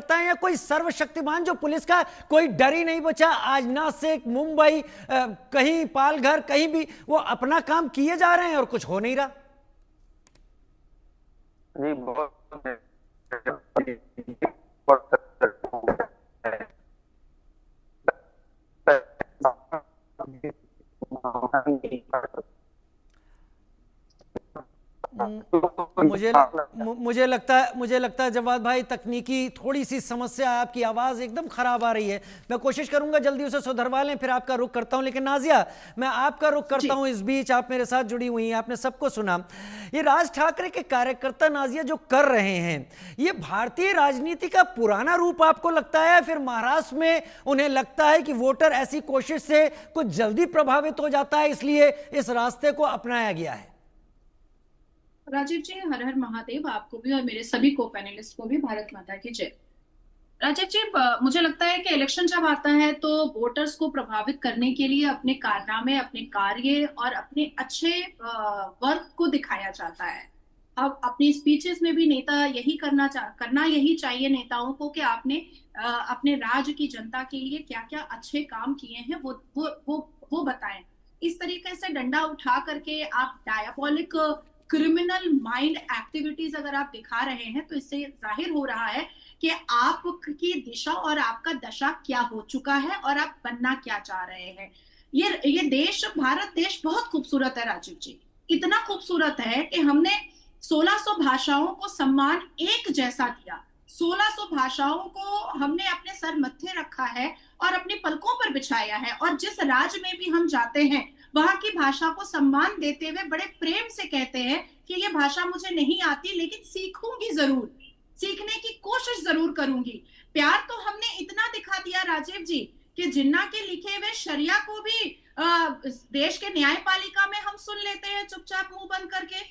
कार्यकर्ता हैं या कोई सर्वशक्तिमान जो पुलिस का कोई डर ही नहीं बचा? आज नासिक, मुंबई, कहीं पालघर, कहीं भी वो अपना काम किए जा रहे हैं और कुछ हो नहीं रहा। जी बहुत मुझे लगता है जवाद भाई, तकनीकी थोड़ी सी समस्या है, आपकी आवाज एकदम खराब आ रही है। मैं कोशिश करूंगा जल्दी उसे सुधरवा लें, फिर आपका रुख करता हूं। लेकिन नाजिया, मैं आपका रुख करता हूं। इस बीच आप मेरे साथ जुड़ी हुई हैं, आपने सबको सुना। ये राज ठाकरे के कार्यकर्ता नाजिया जो कर रहे हैं, ये भारतीय राजनीति का पुराना रूप आपको लगता है, फिर महाराष्ट्र में उन्हें लगता है कि वोटर ऐसी कोशिश से कुछ जल्दी प्रभावित हो जाता है, इसलिए इस रास्ते को अपनाया गया है? राजीव जी, हर हर महादेव आपको भी और मेरे सभी को पैनलिस्ट को भी भारत माता की जय। राजीव जी, मुझे लगता है कि इलेक्शन जब आता है तो वोटर्स को प्रभावित करने के लिए अपने कारनामे, अपने कार्य और अपने अच्छे वर्क को दिखाया जाता है। अब अपनी स्पीचेस में भी नेता यही करना यही चाहिए नेताओं को कि आपने अपने राज्य की जनता के लिए क्या क्या अच्छे काम किए हैं वो बताएं। इस तरीके से डंडा उठा करके आप डायबॉलिक क्रिमिनल माइंड एक्टिविटीज अगर आप दिखा रहे हैं तो इससे जाहिर हो रहा है कि आपकी दिशा और आपका दशा क्या हो चुका है और आप बनना क्या चाह रहे हैं। ये देश, भारत देश बहुत खूबसूरत है राजीव जी। इतना खूबसूरत है कि हमने 1600 भाषाओं को सम्मान एक जैसा दिया। 1600 भाषाओं को हमने अपने सर मत्थे रखा है और अपनी पलकों पर बिछाया है। और जिस राज्य में भी हम जाते हैं वहां की भाषा को सम्मान देते हुए बड़े प्रेम से कहते हैं कि ये भाषा मुझे नहीं आती लेकिन सीखूंगी जरूर, सीखने की कोशिश जरूर करूंगी। प्यार तो हमने इतना दिखा दिया राजीव जी कि जिन्ना के लिखे हुए शरिया को भी देश के न्यायपालिका में हम सुन लेते हैं चुपचाप मुंह बंद करके।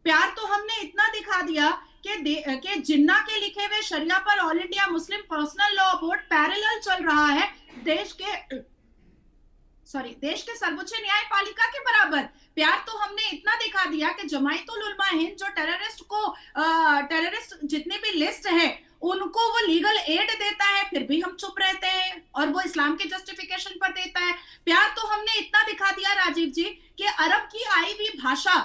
प्यार तो हमने इतना दिखा दिया कि जिन्ना के लिखे हुए शरिया पर all India Muslim personal law board parallel चल रहा है देश के सर्वोच्च न्यायपालिका के बराबर। प्यार तो हमने इतना दिखा दिया कि जमायतुल उलमा हिंद जो टेररिस्ट जितने भी लिस्ट है उनको वो लीगल एड देता है, फिर भी हम चुप रहते हैं और वो इस्लाम के जस्टिफिकेशन पर देता है। प्यार तो हमने इतना दिखा दिया राजीव जी कि अरब की आई हुई भाषा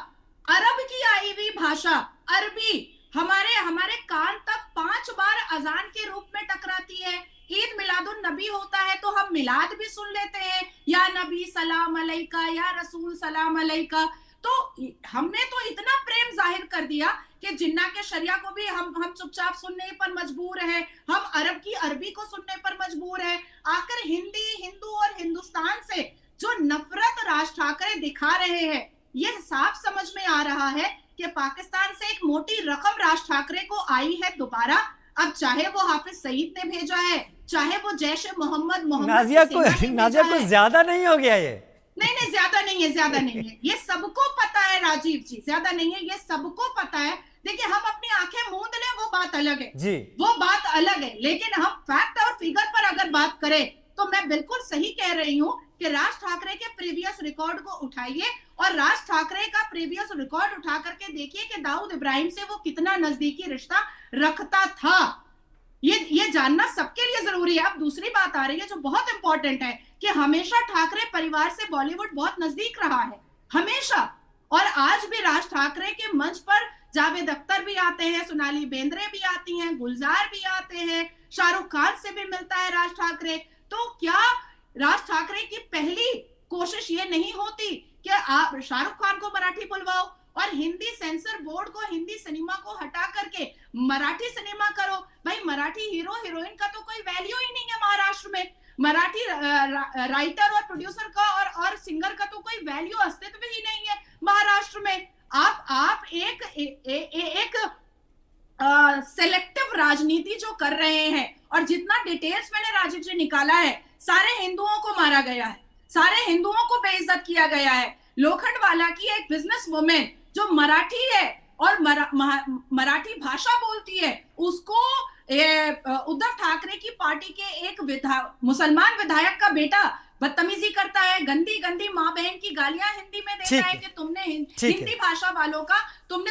अरबी हमारे कान तक 5 बार अजान के रूप में टकराती है। ईद मिलादुन नबी होता है तो हम मिलाद भी सुन लेते हैं, या नबी सलाम अलैका, या रसूल सलाम अलैका। तो हमने तो इतना प्रेम जाहिर कर दिया कि जिन्ना के शरिया को भी हम चुपचाप सुनने पर मजबूर हैं, हम अरब की अरबी को सुनने पर मजबूर हैं। आखिर हिंदी, हिंदू और हिंदुस्तान से जो नफरत राज ठाकरे दिखा रहे हैं, यह साफ समझ में आ रहा है कि पाकिस्तान से एक मोटी रकम राज ठाकरे को आई है दोबारा। अब चाहे वो हाफिज सईद ने भेजा है, चाहे वो जैश मोहम्मद नाजिया को ज्यादा नहीं हो गया ये? नहीं, ज्यादा नहीं है। ये सबको पता है राजीव जी, ज्यादा नहीं है, ये सबको पता है। देखिए, हम अपनी आंखें मूंद लें वो बात अलग है जी, वो बात अलग है, लेकिन हम फैक्ट और फिगर पर अगर बात करें तो मैं बिल्कुल सही कह रही हूँ कि राज ठाकरे के प्रीवियस रिकॉर्ड को उठाइए और राज ठाकरे का प्रीवियस रिकॉर्ड उठा करके देखिए कि दाऊद इब्राहिम से वो कितना नजदीकी रिश्ता रखता था। ये जानना सबके लिए जरूरी है। अब दूसरी बात आ रही है जो बहुत इंपॉर्टेंट है कि हमेशा ठाकरे परिवार से बॉलीवुड बहुत नजदीक रहा है, हमेशा। और आज भी राज ठाकरे के मंच पर जावेद अख्तर भी आते हैं, सोनाली बेंद्रे भी आती हैं, गुलजार भी आते हैं, शाहरुख खान से भी मिलता है राज ठाकरे। तो क्या राज ठाकरे की पहली कोशिश ये नहीं होती कि आप शाहरुख खान को मराठी बुलवाओ और हिंदी सेंसर बोर्ड को, हिंदी सिनेमा को हटा करके मराठी सिनेमा करो? भाई, मराठी हीरो हीरोइन का तो कोई वैल्यू ही नहीं है महाराष्ट्र में। मराठी राइटर और प्रोड्यूसर का और सिंगर का तो कोई वैल्यू, अस्तित्व ही नहीं है महाराष्ट्र में। आप एक सेलेक्टिव राजनीति जो कर रहे हैं, और जितना डिटेल्स मैंने राजीव जी निकाला है, सारे हिंदुओं को मारा गया है, सारे हिंदुओं को बेइज्जत किया गया है। लोखंडवाला की एक बिजनेस वुमेन जो मराठी है और मराठी भाषा बोलती है, उसको उद्धव ठाकरे की पार्टी के एक मुसलमान विधायक का बेटा बदतमीजी करता है, गंदी गंदी माँ बहन की गालियां हिंदी में देता है कि तुमने हिंदी भाषा वालों का तुमने